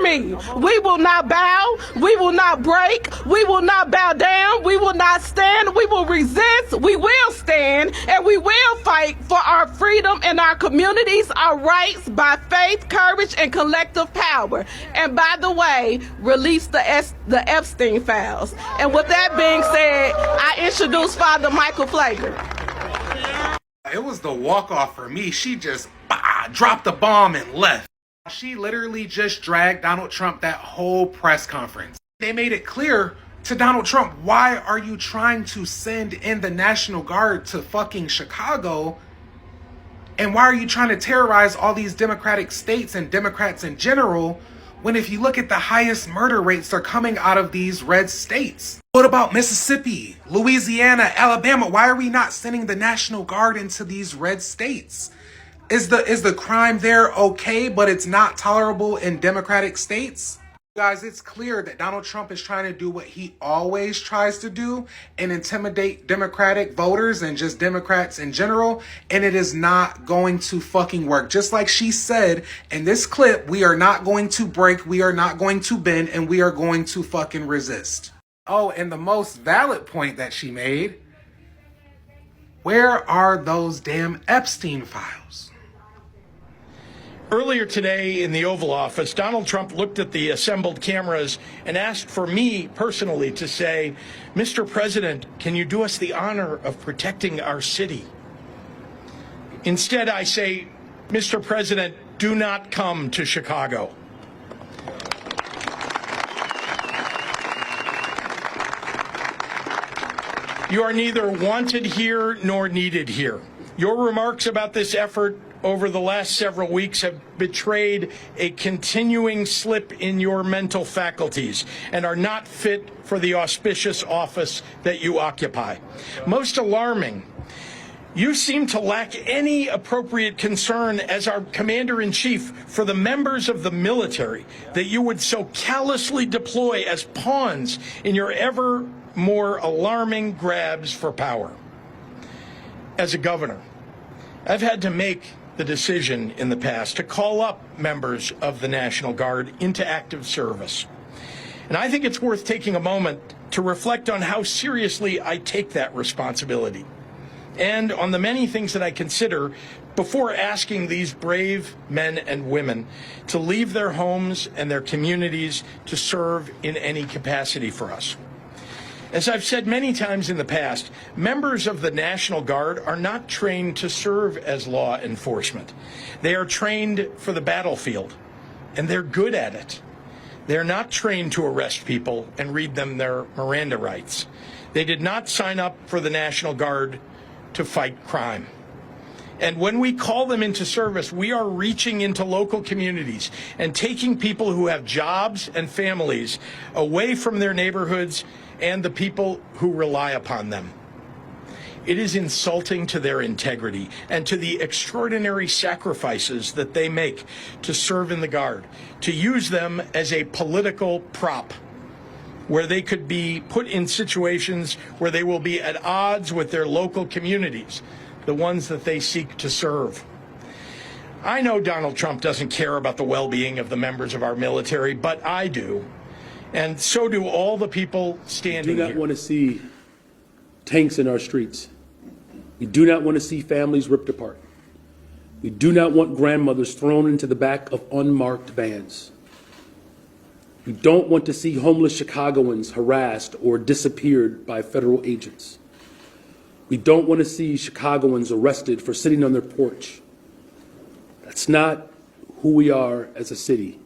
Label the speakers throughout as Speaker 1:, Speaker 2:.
Speaker 1: hear me. We will not bow. We will not break. We will not bow down. We will not stand. We will resist. We will stand, and we will fight for our freedom and our communities, our rights by faith, courage, and collective power. And by the way, release the Epstein files. And with that being said, I introduce Father Michael Flager.
Speaker 2: It was the walk-off for me. She just dropped the bomb and left. She literally just dragged Donald Trump that whole press conference. They made it clear to Donald Trump, why are you trying to send in the National Guard to fucking Chicago? And why are you trying to terrorize all these Democratic states and Democrats in general, when if you look at the highest murder rates, they're coming out of these red states? What about Mississippi, Louisiana, Alabama? Why are we not sending the National Guard into these red states? Is the crime there okay, but it's not tolerable in Democratic states? Guys, it's clear that Donald Trump is trying to do what he always tries to do and intimidate Democratic voters and just Democrats in general. And it is not going to fucking work. Just like she said in this clip, we are not going to break, we are not going to bend, and we are going to fucking resist. Oh, and the most valid point that she made, where are those damn Epstein files?
Speaker 3: Earlier today in the Oval Office, Donald Trump looked at the assembled cameras and asked for me personally to say, Mr. President, can you do us the honor of protecting our city? Instead, I say, Mr. President, do not come to Chicago. You are neither wanted here nor needed here. Your remarks about this effort over the last several weeks have betrayed a continuing slip in your mental faculties and are not fit for the auspicious office that you occupy. Most alarming, you seem to lack any appropriate concern as our commander-in-chief for the members of the military that you would so callously deploy as pawns in your ever more alarming grabs for power. As a governor, I've had to make the decision in the past to call up members of the National Guard into active service. And I think it's worth taking a moment to reflect on how seriously I take that responsibility and on the many things that I consider before asking these brave men and women to leave their homes and their communities to serve in any capacity for us. As I've said many times in the past, members of the National Guard are not trained to serve as law enforcement. They are trained for the battlefield, and they're good at it. They're not trained to arrest people and read them their Miranda rights. They did not sign up for the National Guard to fight crime. And when we call them into service, we are reaching into local communities and taking people who have jobs and families away from their neighborhoods and the people who rely upon them. It is insulting to their integrity and to the extraordinary sacrifices that they make to serve in the Guard, to use them as a political prop, where they could be put in situations where they will be at odds with their local communities, the ones that they seek to serve. I know Donald Trump doesn't care about the well-being of the members of our military, but I do. And so do all the people standing here.
Speaker 4: We do not want to see tanks in our streets. We do not want to see families ripped apart. We do not want grandmothers thrown into the back of unmarked vans. We don't want to see homeless Chicagoans harassed or disappeared by federal agents. We don't want to see Chicagoans arrested for sitting on their porch. That's not who we are as a city.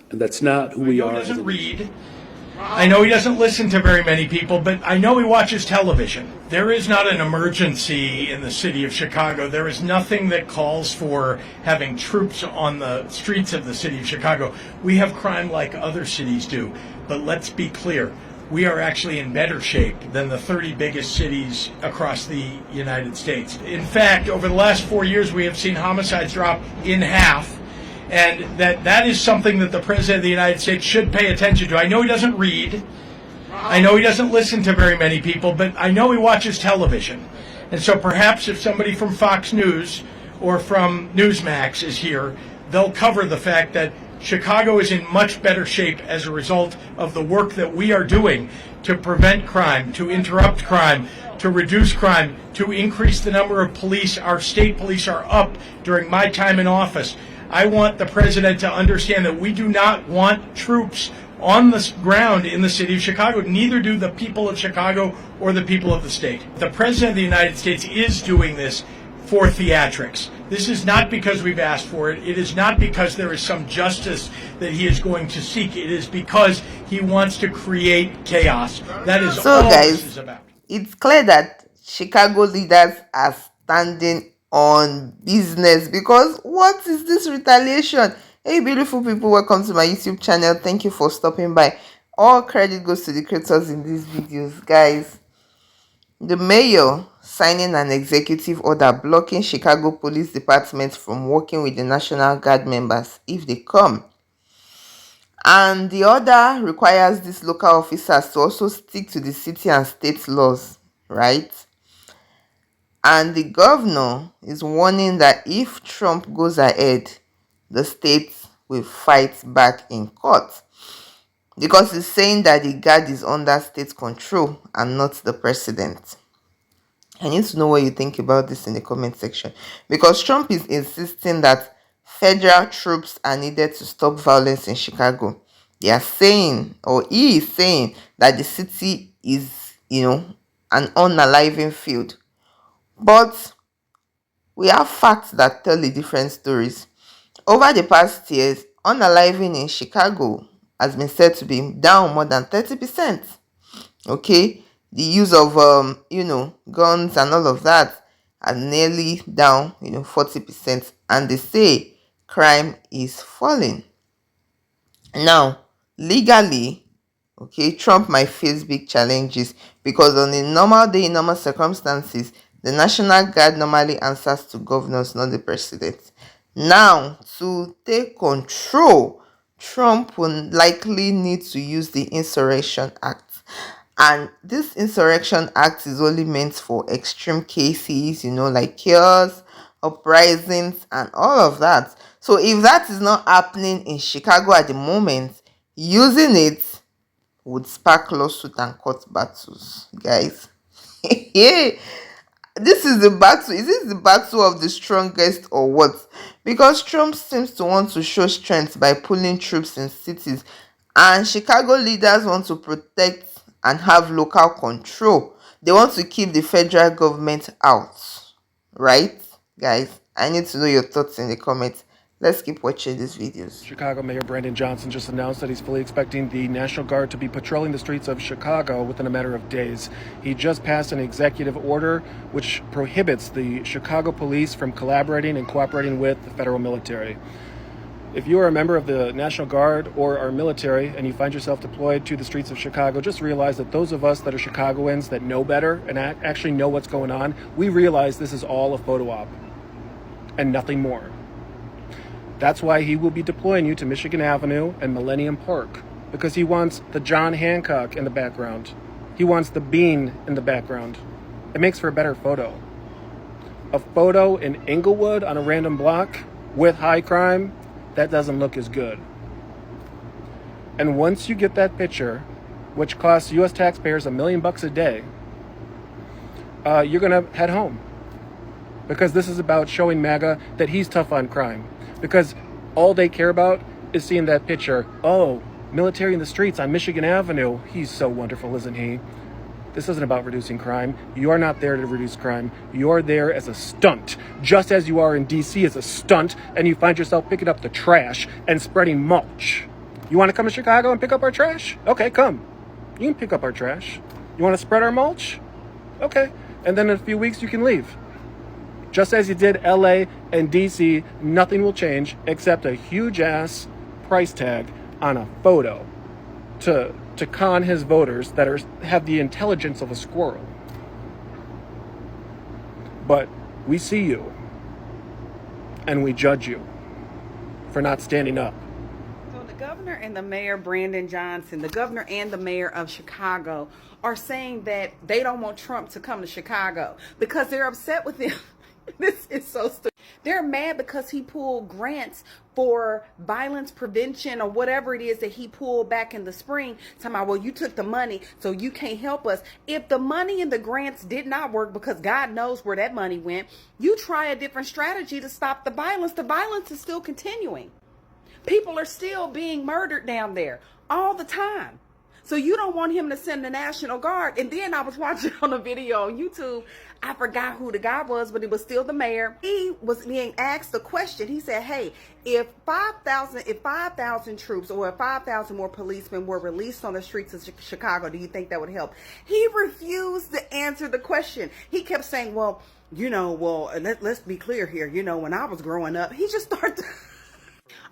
Speaker 4: And that's not who we are.
Speaker 3: He doesn't read. I know he doesn't listen to very many people, but I know he watches television. There is not an emergency in the city of Chicago. There is nothing that calls for having troops on the streets of the city of Chicago. We have crime like other cities do. But let's be clear. We are actually in better shape than the 30 biggest cities across the United States. In fact, over the last 4 years, we have seen homicides drop in half. And that is something that the President of the United States should pay attention to. I know he doesn't read. I know he doesn't listen to very many people, but I know he watches television. And so perhaps if somebody from Fox News or from Newsmax is here, they'll cover the fact that Chicago is in much better shape as a result of the work that we are doing to prevent crime, to interrupt crime, to reduce crime, to increase the number of police. Our state police are up during my time in office. I want the president to understand that we do not want troops on the ground in the city of Chicago. Neither do the people of Chicago or the people of the state. The president of the United States is doing this for theatrics. This is not because we've asked for it. It is not because there is some justice that he is going to seek. It is because he wants to create chaos. That is all this is about.
Speaker 5: It's clear that Chicago leaders are standing on business, because what is this retaliation? Hey beautiful people, welcome to my YouTube channel. Thank you for stopping by. All credit goes to the creators in these videos, guys. The mayor signing an executive order blocking Chicago Police Department from working with the National Guard members if they come. And the order requires these local officers to also stick to the city and state laws, right? And the governor is warning that if Trump goes ahead, the state will fight back in court, because he's saying that the guard is under state control and not the president. I need to know what you think about this in the comment section, because Trump is insisting that federal troops are needed to stop violence in Chicago. They are saying, or he is saying, that the city is, an unaliving field. But we have facts that tell the different stories. Over the past years, unaliving in Chicago has been said to be down more than 30%. Okay, the use of guns and all of that are nearly down 40%, and they say crime is falling. Now, legally, okay, Trump might face big challenges, because on a normal day, in normal circumstances, the National Guard normally answers to governors, not the president. Now, to take control, Trump will likely need to use the Insurrection Act. And this Insurrection Act is only meant for extreme cases, like chaos, uprisings, and all of that. So if that is not happening in Chicago at the moment, using it would spark lawsuit and court battles, guys. Yeah. This is the battle. Is this the battle of the strongest or what? Because Trump seems to want to show strength by pulling troops in cities, and Chicago leaders want to protect and have local control. They want to keep the federal government out, right? Guys, I need to know your thoughts in the comments. Let's keep watching these videos.
Speaker 6: Chicago Mayor Brandon Johnson just announced that he's fully expecting the National Guard to be patrolling the streets of Chicago within a matter of days. He just passed an executive order which prohibits the Chicago police from collaborating and cooperating with the federal military. If you are a member of the National Guard or our military and you find yourself deployed to the streets of Chicago, just realize that those of us that are Chicagoans that know better and actually know what's going on, we realize this is all a photo op and nothing more. That's why he will be deploying you to Michigan Avenue and Millennium Park, because he wants the John Hancock in the background. He wants the Bean in the background. It makes for a better photo. A photo in Inglewood on a random block with high crime, that doesn't look as good. And once you get that picture, which costs U.S. taxpayers $1 million a day, you're going to head home. Because this is about showing MAGA that he's tough on crime. Because all they care about is seeing that picture. Oh, military in the streets on Michigan Avenue. He's so wonderful, isn't he? This isn't about reducing crime. You are not there to reduce crime. You're there as a stunt. Just as you are in D.C. as a stunt, and you find yourself picking up the trash and spreading mulch. You want to come to Chicago and pick up our trash? Okay, come. You can pick up our trash. You want to spread our mulch? Okay. And then in a few weeks, you can leave. Just as you did LA and DC, nothing will change except a huge-ass price tag on a photo to con his voters that have the intelligence of a squirrel. But we see you, and we judge you for not standing up.
Speaker 7: So the governor and the mayor, Brandon Johnson, the governor and the mayor of Chicago, are saying that they don't want Trump to come to Chicago because they're upset with him. This is so stupid. They're mad because he pulled grants for violence prevention or whatever it is that he pulled back in the spring. Talking about, well, you took the money, so you can't help us. If the money and the grants did not work, because God knows where that money went, you try a different strategy to stop the violence. The violence is still continuing. People are still being murdered down there all the time. So you don't want him to send the National Guard. And then I was watching on a video on YouTube. I forgot who the guy was, but it was still the mayor. He was being asked a question. He said, hey, if 5,000 troops or if 5,000 more policemen were released on the streets of Chicago, do you think that would help? He refused to answer the question. He kept saying, well, let's be clear here. When I was growing up, he just started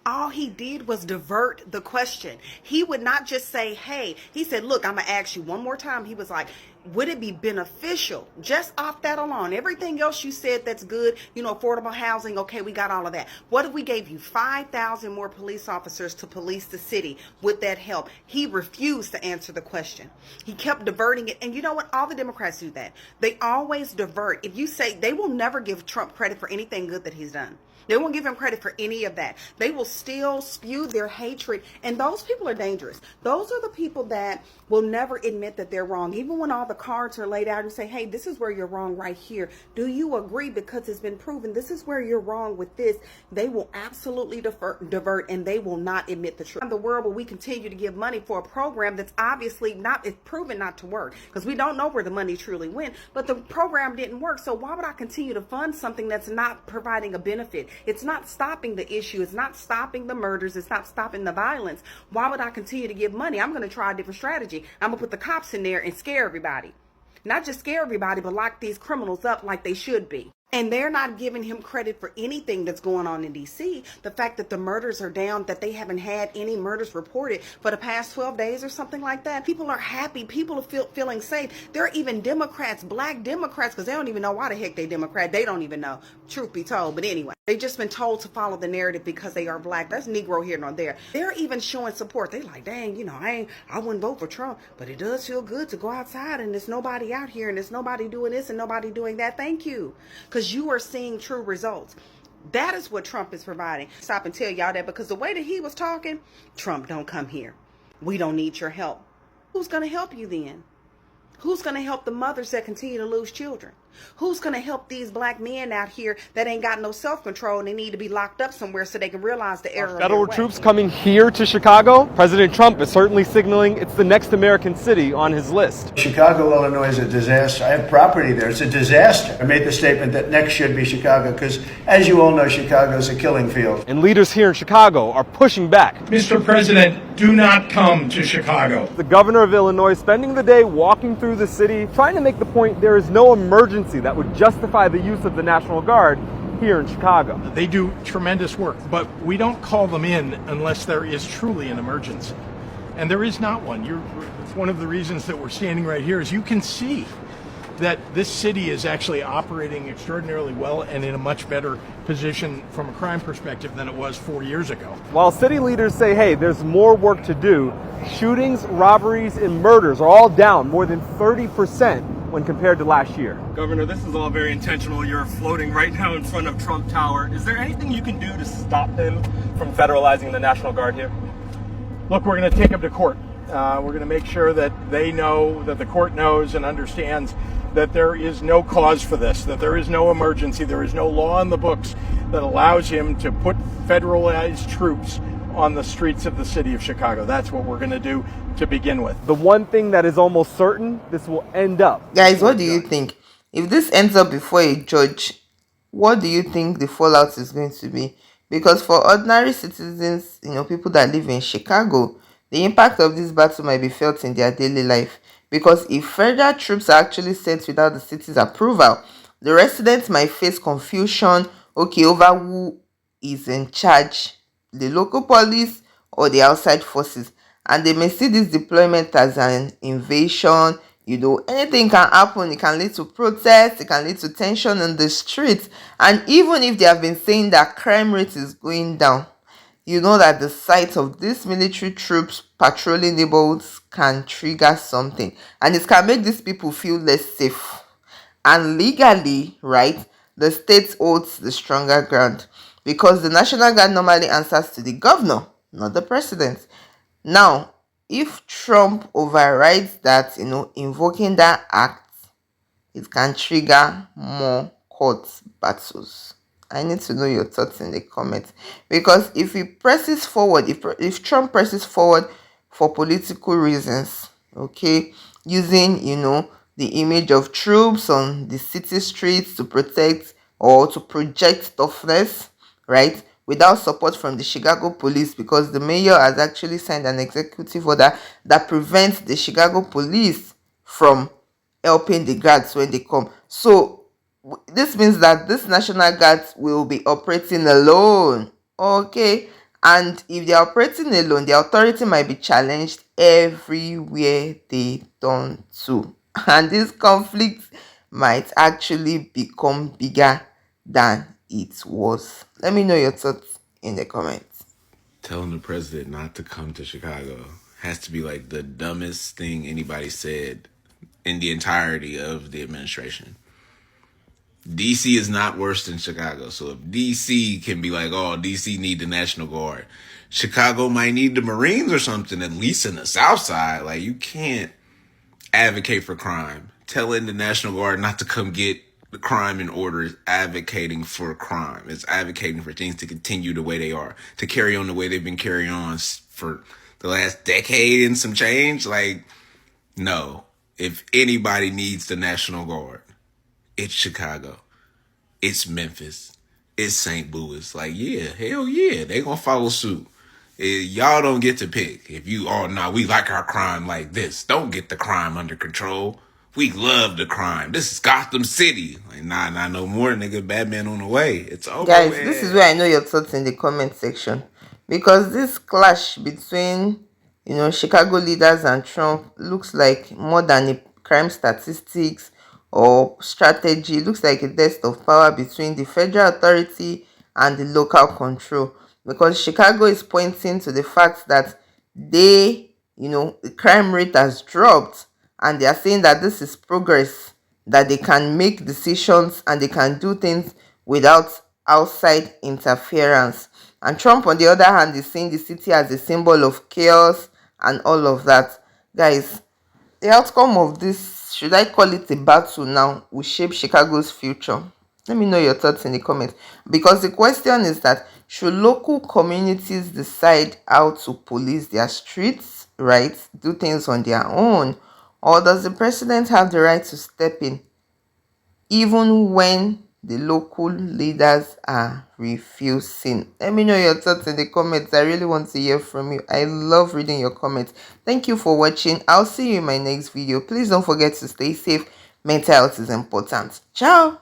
Speaker 7: all he did was divert the question. He would not just say, hey, he said, look, I'm going to ask you one more time. He was like, would it be beneficial just off that alone? Everything else you said that's good, affordable housing. Okay, we got all of that. What if we gave you 5,000 more police officers to police the city? Would that help? He refused to answer the question. He kept diverting it. And you know what? All the Democrats do that. They always divert. If you say, they will never give Trump credit for anything good that he's done. They won't give him credit for any of that. They will still spew their hatred. And those people are dangerous. Those are the people that will never admit that they're wrong. Even when all the cards are laid out and say, hey, this is where you're wrong right here. Do you agree? Because it's been proven this is where you're wrong with this. They will absolutely divert and they will not admit the truth. In the world where we continue to give money for a program that's obviously it's proven not to work, because we don't know where the money truly went, but the program didn't work. So why would I continue to fund something that's not providing a benefit? It's not stopping the issue. It's not stopping the murders. It's not stopping the violence. Why would I continue to give money? I'm going to try a different strategy. I'm going to put the cops in there and scare everybody. Not just scare everybody, but lock these criminals up like they should be. And they're not giving him credit for anything that's going on in D.C. The fact that the murders are down, that they haven't had any murders reported for the past 12 days or something like that. People are happy. People are feeling safe. There are even Democrats, black Democrats, because they don't even know why the heck they Democrat. They don't even know, truth be told. But anyway, they've just been told to follow the narrative because they are black. That's Negro here nor there. They're even showing support. They like, dang, I wouldn't vote for Trump, but it does feel good to go outside and there's nobody out here and there's nobody doing this and nobody doing that. Thank you. Because you are seeing true results. That is what Trump is providing. Stop and tell y'all that, because the way that he was talking, Trump, don't come here. We don't need your help. Who's going to help you then? Who's going to help the mothers that continue to lose children? Who's going to help these black men out here that ain't got no self-control and they need to be locked up somewhere so they can realize the error of
Speaker 8: Federal
Speaker 7: their way?
Speaker 8: troops coming here to Chicago? President Trump is certainly signaling it's the next American city on his list.
Speaker 9: Chicago, Illinois is a disaster. I have property there. It's a disaster. I made the statement that next should be Chicago because, as you all know, Chicago is a killing field.
Speaker 8: And leaders here in Chicago are pushing back.
Speaker 3: Mr. President, do not come to Chicago.
Speaker 8: The governor of Illinois spending the day walking through the city, trying to make the point there is no emergency that would justify the use of the National Guard here in Chicago.
Speaker 3: They do tremendous work, but we don't call them in unless there is truly an emergency. And there is not one. It's one of the reasons that we're standing right here is you can see that this city is actually operating extraordinarily well and in a much better position from a crime perspective than it was 4 years ago.
Speaker 8: While city leaders say, hey, there's more work to do, shootings, robberies, and murders are all down more than 30% when compared to last year. Governor, this is all very intentional. You're floating right now in front of Trump Tower. Is there anything you can do to stop him from federalizing the National Guard here?
Speaker 3: Look, we're going to take them to court. We're going to make sure that they know, that the court knows and understands that there is no cause for this, that there is no emergency, there is no law in the books that allows him to put federalized troops on the streets of the city of Chicago. That's what we're going to do to begin with.
Speaker 8: The one thing that is almost certain, this will end up.
Speaker 5: Guys, what do you think? If this ends up before a judge, what do you think the fallout is going to be? Because for ordinary citizens, people that live in Chicago, the impact of this battle might be felt in their daily life. Because if federal troops are actually sent without the city's approval, the residents might face confusion, over who is in charge, the local police or the outside forces. And they may see this deployment as an invasion. Anything can happen. It can lead to protests. It can lead to tension in the streets. And even if they have been saying that crime rate is going down, that the sight of these military troops patrolling neighborhoods can trigger something. And it can make these people feel less safe. And legally, right, the state holds the stronger ground because the National Guard normally answers to the governor, not the president. Now, if Trump overrides that, invoking that act, it can trigger more court battles. I need to know your thoughts in the comments, because if he presses forward, if Trump presses forward for political reasons, okay, using the image of troops on the city streets to protect or to project toughness, right, without support from the Chicago police, because the mayor has actually signed an executive order that prevents the Chicago police from helping the guards when they come. So this means that this National Guard will be operating alone, okay? And if they're operating alone, the authority might be challenged everywhere they turn to. And this conflict might actually become bigger than it was. Let me know your thoughts in the comments.
Speaker 10: Telling the president not to come to Chicago has to be like the dumbest thing anybody said in the entirety of the administration. DC is not worse than Chicago. So if DC can be like, oh, DC need the National Guard, Chicago might need the Marines or something, at least in the South Side. Like, you can't advocate for crime. Telling the National Guard not to come get the crime in order is advocating for crime. It's advocating for things to continue the way they are, to carry on the way they've been carrying on for the last decade and some change. Like, no. If anybody needs the National Guard, it's Chicago. It's Memphis. It's St. Louis. Like, yeah, hell yeah, they gonna follow suit. Y'all don't get to pick. If you, oh, no, we like our crime like this. Don't get the crime under control. We love the crime. This is Gotham City. Like, nah, no more, nigga. Batman on the way. It's over.
Speaker 5: Guys, this is where I know your thoughts in the comment section. Because this clash between, Chicago leaders and Trump looks like more than a crime statistics or strategy. It looks like a test of power between the federal authority and the local control. Because Chicago is pointing to the fact that the crime rate has dropped, and they are saying that this is progress, that they can make decisions and they can do things without outside interference. And Trump, on the other hand, is seeing the city as a symbol of chaos and all of that. Guys, the outcome of this, should I call it a battle now, will shape Chicago's future. Let me know your thoughts in the comments, because the question is that should local communities decide how to police their streets, right, do things on their own, or does the president have the right to step in even when the local leaders are refusing? Let me know your thoughts in the comments. I really want to hear from you. I love reading your comments. Thank you for watching. I'll see you in my next video. Please don't forget to stay safe. Mental health is important. Ciao.